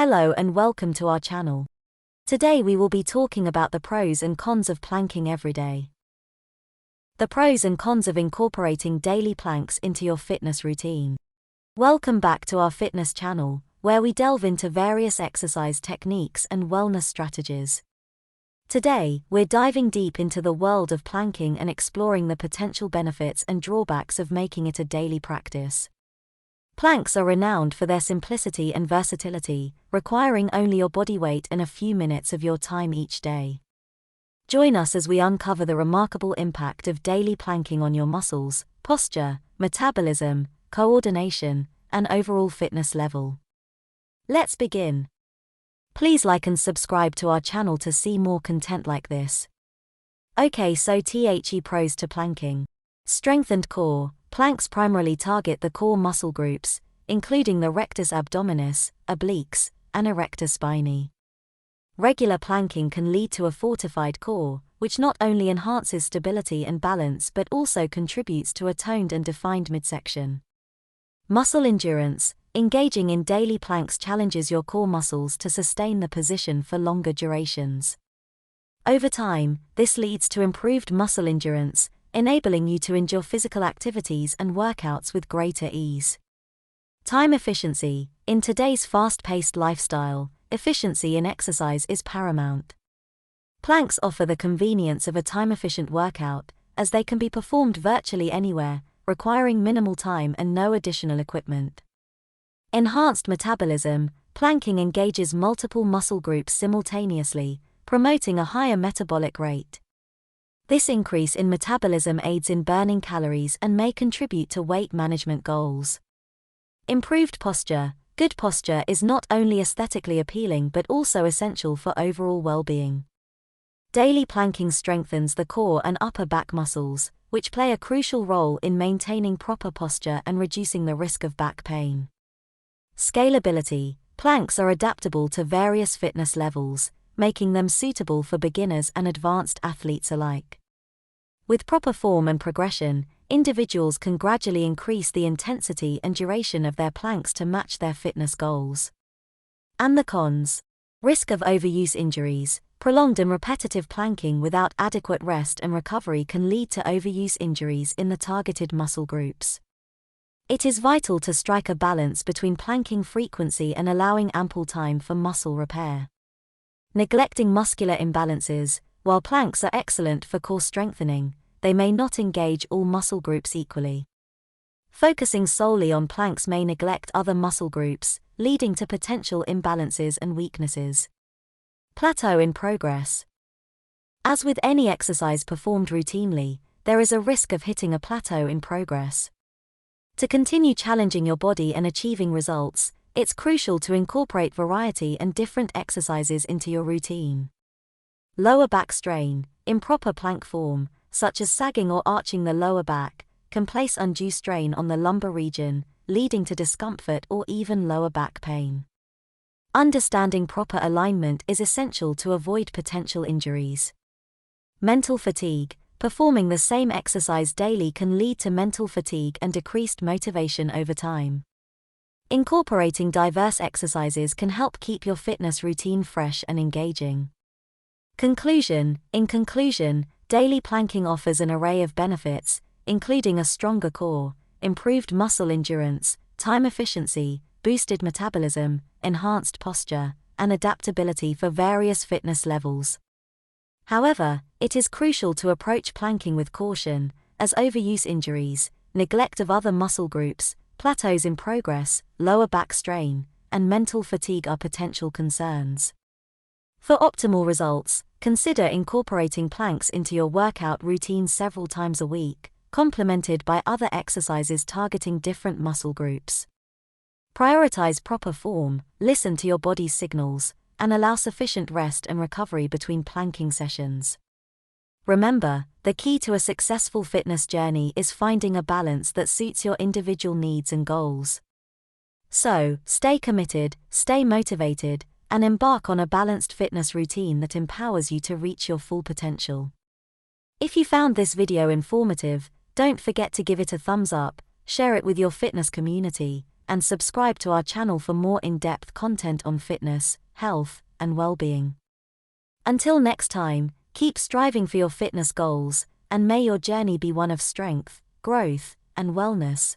Hello and welcome to our channel. Today we will be talking about the pros and cons of planking every day. The pros and cons of incorporating daily planks into your fitness routine. Welcome back to our fitness channel, where we delve into various exercise techniques and wellness strategies. Today, we're diving deep into the world of planking and exploring the potential benefits and drawbacks of making it a daily practice. Planks are renowned for their simplicity and versatility, requiring only your body weight and a few minutes of your time each day. Join us as we uncover the remarkable impact of daily planking on your muscles, posture, metabolism, coordination, and overall fitness level. Let's begin. Please like and subscribe to our channel to see more content like this. Okay, so pros to planking. Strengthened core. Planks primarily target the core muscle groups, including the rectus abdominis, obliques, and erector spinae. Regular planking can lead to a fortified core, which not only enhances stability and balance but also contributes to a toned and defined midsection. Muscle endurance. Engaging in daily planks challenges your core muscles to sustain the position for longer durations. Over time, this leads to improved muscle endurance, enabling you to endure physical activities and workouts with greater ease. Time efficiency. In today's fast-paced lifestyle, efficiency in exercise is paramount. Planks offer the convenience of a time-efficient workout, as they can be performed virtually anywhere, requiring minimal time and no additional equipment. Enhanced metabolism. Planking engages multiple muscle groups simultaneously, promoting a higher metabolic rate. This increase in metabolism aids in burning calories and may contribute to weight management goals. Improved posture. Good posture is not only aesthetically appealing but also essential for overall well-being. Daily planking strengthens the core and upper back muscles, which play a crucial role in maintaining proper posture and reducing the risk of back pain. Scalability. Planks are adaptable to various fitness levels, making them suitable for beginners and advanced athletes alike. With proper form and progression, individuals can gradually increase the intensity and duration of their planks to match their fitness goals. And the cons. Risk of overuse injuries. Prolonged and repetitive planking without adequate rest and recovery can lead to overuse injuries in the targeted muscle groups. It is vital to strike a balance between planking frequency and allowing ample time for muscle repair. Neglecting muscular imbalances. While planks are excellent for core strengthening, they may not engage all muscle groups equally. Focusing solely on planks may neglect other muscle groups, leading to potential imbalances and weaknesses. Plateau in progress. As with any exercise performed routinely, there is a risk of hitting a plateau in progress. To continue challenging your body and achieving results, it's crucial to incorporate variety and different exercises into your routine. Lower back strain. Improper plank form, such as sagging or arching the lower back, can place undue strain on the lumbar region, leading to discomfort or even lower back pain. Understanding proper alignment is essential to avoid potential injuries. Mental fatigue. Performing the same exercise daily can lead to mental fatigue and decreased motivation over time. Incorporating diverse exercises can help keep your fitness routine fresh and engaging. Conclusion. In conclusion, daily planking offers an array of benefits, including a stronger core, improved muscle endurance, time efficiency, boosted metabolism, enhanced posture, and adaptability for various fitness levels. However, it is crucial to approach planking with caution, as overuse injuries, neglect of other muscle groups, plateaus in progress, lower back strain, and mental fatigue are potential concerns. For optimal results, consider incorporating planks into your workout routine several times a week, complemented by other exercises targeting different muscle groups. Prioritize proper form, listen to your body's signals, and allow sufficient rest and recovery between planking sessions. Remember, the key to a successful fitness journey is finding a balance that suits your individual needs and goals. So, stay committed, stay motivated, and embark on a balanced fitness routine that empowers you to reach your full potential. If you found this video informative, don't forget to give it a thumbs up, share it with your fitness community, and subscribe to our channel for more in-depth content on fitness, health, and well-being. Until next time, keep striving for your fitness goals, and may your journey be one of strength, growth, and wellness.